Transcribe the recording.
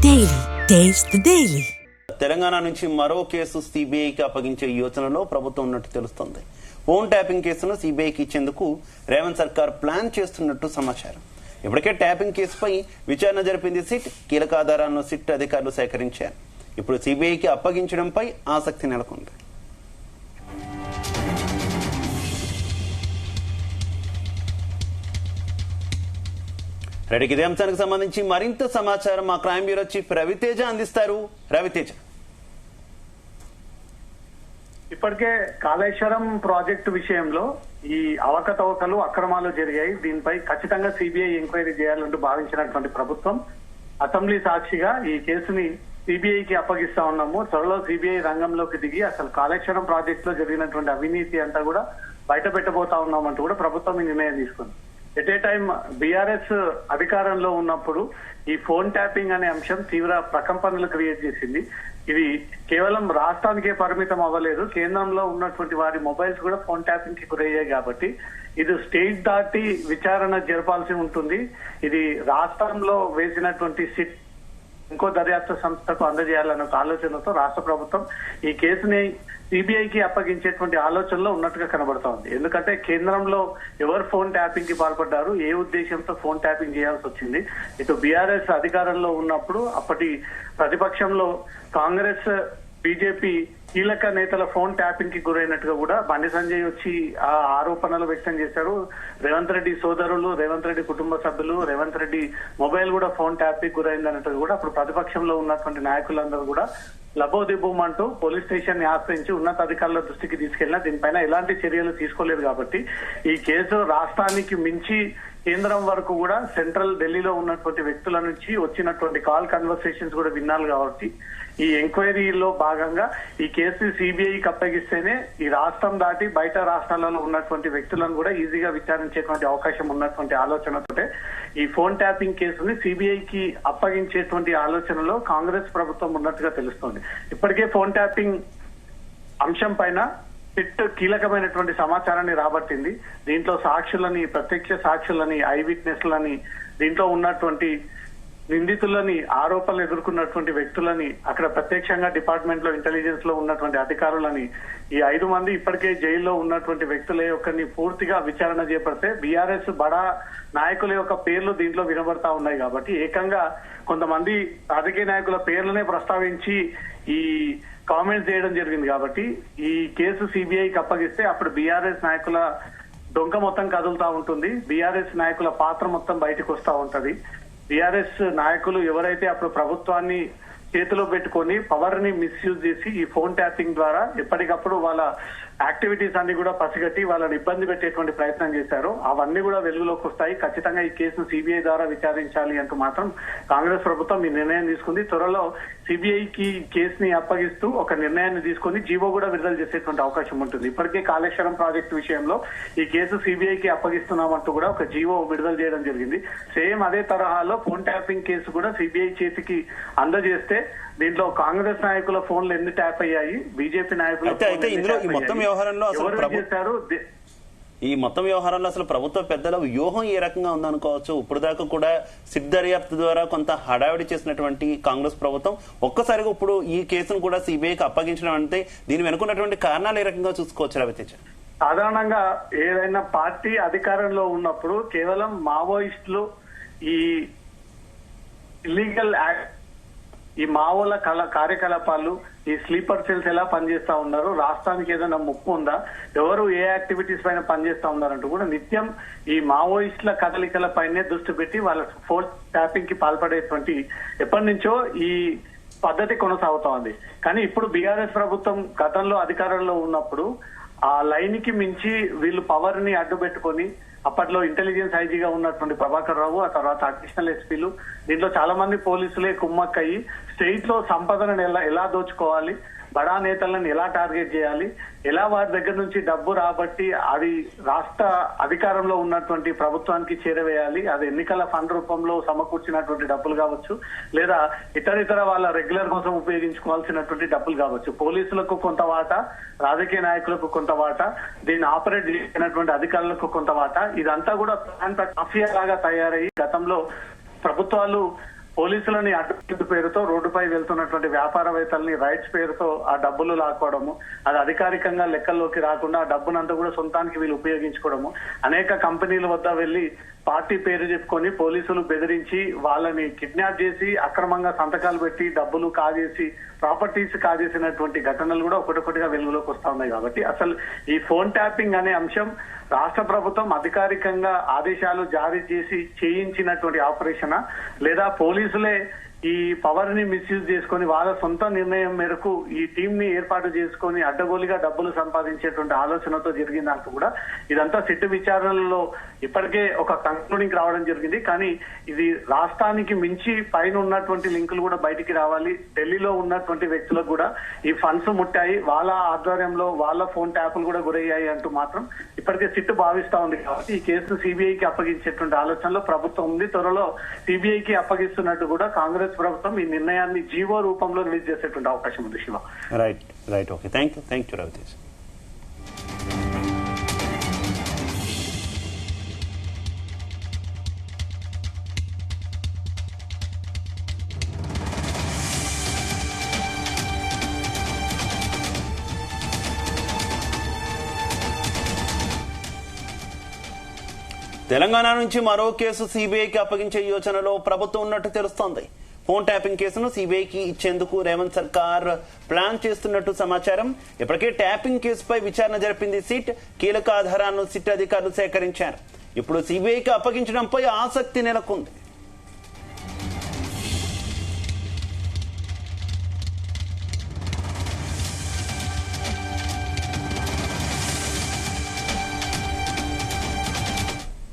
Daily taste the daily. Telangana నుంచి మరో case సిబిఐకి అప్పగించే యోచనలో ప్రభుత్వం ఉన్నట్టు తెలుస్తోంది. ఫోన్ ట్యాపింగ్ కేసును సిబిఐకి ఇచ్చేందుకు రేవంత్ సర్కార్ ప్లాన్ చేస్తున్నట్టు సమాచారం. ఇప్పటికే ట్యాపింగ్ కేసుపై విచారణ జరిపింది సిట్. కీలక ఆధారాలను సిట్ అధికారులు సేకరించారు. ఇప్పుడు సిబిఐకి అప్పగించడంపై ఆసక్తి నెలకొంది. రెడ్డికి ఇదే అంశానికి సంబంధించి మరింత సమాచారం మా క్రైమ్ బ్యూరో చీఫ్ రవితేజ అందిస్తారు. రవితేజ, ఇప్పటికే కాళేశ్వరం ప్రాజెక్టు విషయంలో ఈ అవకతవకలు అక్రమాలు జరిగాయి. దీనిపై ఖచ్చితంగా సిబిఐ ఎంక్వైరీ చేయాలంటూ భావించినటువంటి ప్రభుత్వం అసెంబ్లీ సాక్షిగా ఈ కేసుని సిబిఐకి అప్పగిస్తా ఉన్నాము. త్వరలో సిబిఐ రంగంలోకి దిగి అసలు కాళేశ్వరం ప్రాజెక్ట్ లో జరిగినటువంటి అవినీతి అంతా కూడా బయట పెట్టబోతా ఉన్నామంటూ కూడా ప్రభుత్వం ఈ నిర్ణయం తీసుకుంది. ఎట్ ఏ టైం బీఆర్ఎస్ అధికారంలో ఉన్నప్పుడు ఈ ఫోన్ ట్యాపింగ్ అనే అంశం తీవ్ర ప్రకంపనలు క్రియేట్ చేసింది. ఇది కేవలం రాష్ట్రానికే పరిమితం అవ్వలేదు, కేంద్రంలో ఉన్నటువంటి వారి మొబైల్స్ కూడా ఫోన్ ట్యాపింగ్ కి గురయ్యాయి. కాబట్టి ఇది స్టేట్ దాటి విచారణ జరపాల్సి ఉంటుంది. ఇది రాష్ట్రంలో వేసినటువంటి సిట్ ఇంకో దర్యాప్తు సంస్థకు అందజేయాలన్న ఒక ఆలోచనతో రాష్ట్ర ప్రభుత్వం ఈ కేసుని సిబిఐకి అప్పగించేటువంటి ఆలోచనలో ఉన్నట్టుగా కనబడతా ఉంది. ఎందుకంటే కేంద్రంలో ఎవరు ఫోన్ ట్యాపింగ్ కి పాల్పడ్డారు, ఏ ఉద్దేశంతో ఫోన్ ట్యాపింగ్ చేయాల్సి వచ్చింది. ఇటు బీఆర్ఎస్ అధికారంలో ఉన్నప్పుడు అప్పటి ప్రతిపక్షంలో కాంగ్రెస్, బీజేపీ కీలక నేతల ఫోన్ ట్యాపింగ్ కి గురైనట్టుగా కూడా బండి సంజయ్ వచ్చి ఆ ఆరోపణలు వ్యక్తం చేశారు. రేవంత్ రెడ్డి సోదరులు, రేవంత్ రెడ్డి కుటుంబ సభ్యులు, రేవంత్ రెడ్డి మొబైల్ కూడా ఫోన్ ట్యాపింగ్ గురైంది అన్నట్టుగా కూడా అప్పుడు ప్రతిపక్షంలో ఉన్నటువంటి నాయకులందరూ కూడా లబోదిబోమంటూ పోలీస్ స్టేషన్ ని ఆశ్రయించి ఉన్నతాధికారుల దృష్టికి తీసుకెళ్లినా దీనిపైన ఎలాంటి చర్యలు తీసుకోలేదు. కాబట్టి ఈ కేసు రాష్ట్రానికి మించి కేంద్రం వరకు కూడా సెంట్రల్ ఢిల్లీలో ఉన్నటువంటి వ్యక్తుల నుంచి వచ్చినటువంటి కాల్ కన్వర్సేషన్స్ కూడా విన్నారు. కాబట్టి ఈ ఎంక్వైరీలో భాగంగా ఈ కేసు సిబిఐకి అప్పగిస్తేనే ఈ రాష్ట్రం దాటి బయట రాష్ట్రాలలో ఉన్నటువంటి వ్యక్తులను కూడా ఈజీగా విచారించేటువంటి అవకాశం ఉన్నటువంటి ఆలోచనతోటే ఈ ఫోన్ ట్యాపింగ్ కేసుని సిబిఐకి అప్పగించేటువంటి ఆలోచనలో కాంగ్రెస్ ప్రభుత్వం ఉన్నట్టుగా తెలుస్తోంది. ఇప్పటికే ఫోన్ ట్యాపింగ్ అంశం పైన సిట్ కీలకమైనటువంటి సమాచారాన్ని రాబట్టింది. దీంట్లో సాక్షులని, ప్రత్యక్ష సాక్షులని, ఐ విట్నెస్లని, దీంట్లో ఉన్నటువంటి నిందితులని, ఆరోపణలు ఎదుర్కొన్నటువంటి వ్యక్తులని, అక్కడ ప్రత్యక్షంగా డిపార్ట్మెంట్ లో ఇంటెలిజెన్స్ లో ఉన్నటువంటి అధికారులని, ఈ 5 మంది ఇప్పటికే జైల్లో ఉన్నటువంటి వ్యక్తుల యొక్కని పూర్తిగా విచారణ చేపడితే బీఆర్ఎస్ బడా నాయకుల యొక్క పేర్లు దీంట్లో వినబడతా ఉన్నాయి. కాబట్టి ఏకంగా కొంతమంది రాజకీయ నాయకుల పేర్లనే ప్రస్తావించి ఈ కామెంట్స్ చేయడం జరిగింది. కాబట్టి ఈ కేసు సిబిఐకి అప్పగిస్తే అప్పుడు బీఆర్ఎస్ నాయకుల డొంక మొత్తం కదులుతా ఉంటుంది. బీఆర్ఎస్ నాయకుల పాత్ర మొత్తం బయటకు వస్తా ఉంటది. బీఆర్ఎస్ నాయకులు ఎవరైతే అప్పుడు ప్రభుత్వాన్ని చేతిలో పెట్టుకొని పవర్ ని మిస్యూజ్ చేసి ఈ ఫోన్ ట్యాపింగ్ ద్వారా ఎప్పటికప్పుడు వాళ్ళ యాక్టివిటీస్ అన్ని కూడా పసిగట్టి వాళ్ళని ఇబ్బంది పెట్టేటువంటి ప్రయత్నం చేశారు, అవన్నీ కూడా వెలుగులోకి వస్తాయి. ఖచ్చితంగా ఈ కేసును సిబిఐ ద్వారా విచారించాలి అంటూ మాత్రం కాంగ్రెస్ ప్రభుత్వం ఈ నిర్ణయం తీసుకుంది. త్వరలో సిబిఐకి కేసుని అప్పగిస్తూ ఒక నిర్ణయాన్ని తీసుకుని జీవో కూడా విడుదల చేసేటువంటి అవకాశం ఉంటుంది. ఇప్పటికే కాళేశ్వరం ప్రాజెక్టు విషయంలో ఈ కేసు సిబిఐకి అప్పగిస్తున్నామంటూ కూడా ఒక జీవో విడుదల చేయడం జరిగింది. సేమ్ అదే తరహాలో ఫోన్ ట్యాపింగ్ కేసు కూడా సిబిఐ చేతికి అందజేస్తే దీంట్లో కాంగ్రెస్ నాయకుల ఫోన్లు ఎన్ని ట్యాప్ అయ్యాయి, బీజేపీ నాయకులు ఈ మొత్తం వ్యవహారంలో అసలు ప్రభుత్వ పెద్దల వ్యూహం ఏ రకంగా ఉందనుకోవచ్చు? ఇప్పుడు దాకా కూడా సిట్ దర్యాప్తు ద్వారా కొంత హడావిడి చేసినటువంటి కాంగ్రెస్ ప్రభుత్వం ఒక్కసారిగా ఇప్పుడు ఈ కేసును కూడా సిబిఐకి అప్పగించడం అంటే దీని వెనుకున్నటువంటి కారణాలు ఏ రకంగా చూసుకోవచ్చు రవితేజ? సాధారణంగా ఏదైనా పార్టీ అధికారంలో ఉన్నప్పుడు కేవలం మావోయిస్టులు ఈ ఇల్లీగల్ యాక్ట్, ఈ మావోల కార్యకలాపాలు, ఈ స్లీపర్ సెల్స్ ఎలా పనిచేస్తా ఉన్నారు, రాష్ట్రానికి ఏదైనా ముప్పు ఉందా, ఎవరు ఏ యాక్టివిటీస్ పైన పనిచేస్తా ఉన్నారంటూ కూడా నిత్యం ఈ మావోయిస్టుల కదలికల పైనే దృష్టి పెట్టి వాళ్ళ ఫోన్ ట్యాపింగ్ కి పాల్పడేటువంటి ఎప్పటి నుంచో ఈ పద్ధతి కొనసాగుతా ఉంది. కానీ ఇప్పుడు బీఆర్ఎస్ ప్రభుత్వం గతంలో అధికారంలో ఉన్నప్పుడు ఆ లైన్ కి మించి వీళ్ళు పవర్ ని అడ్డు పెట్టుకొని అప్పట్లో ఇంటెలిజెన్స్ ఐజీగా ఉన్నటువంటి ప్రభాకర్ రావు, ఆ తర్వాత అడిషనల్ ఎస్పీలు, దీంట్లో చాలా మంది పోలీసులే కుమ్మక్కయ్యి స్టేట్ లో సంపదను ఎలా దోచుకోవాలి, బడా నేతలను ఎలా టార్గెట్ చేయాలి, ఎలా వారి దగ్గర నుంచి డబ్బు రాబట్టి అది రాష్ట్ర అధికారంలో ఉన్నటువంటి ప్రభుత్వానికి చేరవేయాలి, అది ఎన్నికల ఫండ్ రూపంలో సమకూర్చినటువంటి డబ్బులు కావచ్చు, లేదా ఇతర వాళ్ళ రెగ్యులర్ కోసం ఉపయోగించుకోవాల్సినటువంటి డబ్బులు కావచ్చు, పోలీసులకు కొంత వాటా, రాజకీయ నాయకులకు కొంత వాటా, దీన్ని ఆపరేట్ చేసినటువంటి అధికారులకు కొంత వాటా, ఇదంతా కూడా మాఫియా లాగా తయారయ్యి గతంలో ప్రభుత్వాలు పోలీసులని అడ్డు పేరుతో రోడ్డుపై వెళ్తున్నటువంటి వ్యాపారవేత్తల్ని రైట్స్ పేరుతో ఆ డబ్బులు లాక్కోవడము, అది అధికారికంగా లెక్కల్లోకి రాకుండా ఆ డబ్బునంతా కూడా సొంతానికి వీళ్ళు ఉపయోగించుకోవడము, అనేక కంపెనీల వద్ద వెళ్లి పార్టీ పేరు చెప్పుకొని పోలీసులు బెదిరించి వాళ్ళని కిడ్నాప్ చేసి అక్రమంగా సంతకాలు పెట్టి డబ్బులు కాజేసి ప్రాపర్టీస్ కాజేసినటువంటి ఘటనలు కూడా ఒకటొకటిగా వెలుగులోకి వస్తా ఉన్నాయి. కాబట్టి అసలు ఈ ఫోన్ ట్యాపింగ్ అనే అంశం రాష్ట్ర ప్రభుత్వం అధికారికంగా ఆదేశాలు జారీ చేసి చేయించినటువంటి ఆపరేషనా, లేదా పోలీసులే ఈ పవర్ ని మిస్యూజ్ చేసుకొని వాళ్ళ సొంత నిర్ణయం మేరకు ఈ టీం ని ఏర్పాటు చేసుకొని అడ్డగోలుగా డబ్బులు సంపాదించేటువంటి ఆలోచనతో జరిగిందంటూ కూడా ఇదంతా సిట్ విచారణలో ఇప్పటికే ఒక కంక్లూడింగ్ రావడం జరిగింది. కానీ ఇది రాష్ట్రానికి మించి పైన ఉన్నటువంటి లింకులు కూడా బయటికి రావాలి. ఢిల్లీలో ఉన్నటువంటి వ్యక్తులకు కూడా ఈ ఫండ్స్ ముట్టాయి, వాళ్ళ ఆధ్వర్యంలో వాళ్ళ ఫోన్ ట్యాపులు కూడా గురయ్యాయి అంటూ మాత్రం ఇప్పటికే సిట్ భావిస్తా ఉంది. కాబట్టి ఈ కేసును సిబిఐకి అప్పగించేటువంటి ఆలోచనలో ప్రభుత్వం ఉంది. త్వరలో సిబిఐకి అప్పగిస్తున్నట్టు కూడా కాంగ్రెస్ ప్రభుత్వం ఈ నిర్ణయాన్ని జీవో రూపంలో రిలీజ్ చేసేటువంటి అవకాశం ఉంది. Shiva, right okay, thank you Ravitej. Telangana నుంచి మరో కేసు సిబిఐకి అప్పగించే యోచనలో ప్రభుత్వం ఉన్నట్టు తెలుస్తోంది. ఫోన్ ట్యాపింగ్ కేసును సిబిఐకి ఇచ్చేందుకు రేవంత్ సర్కార్ ప్లాన్ చేస్తున్నట్టు సమాచారం. ఇప్పటికే ట్యాపింగ్ కేసుపై విచారణ జరిపింది సిట్. కీలక ఆధారాలను సిట్ అధికారులు సేకరించారు. ఇప్పుడు సిబిఐకి అప్పగించడంపై ఆసక్తి నెలకొంది.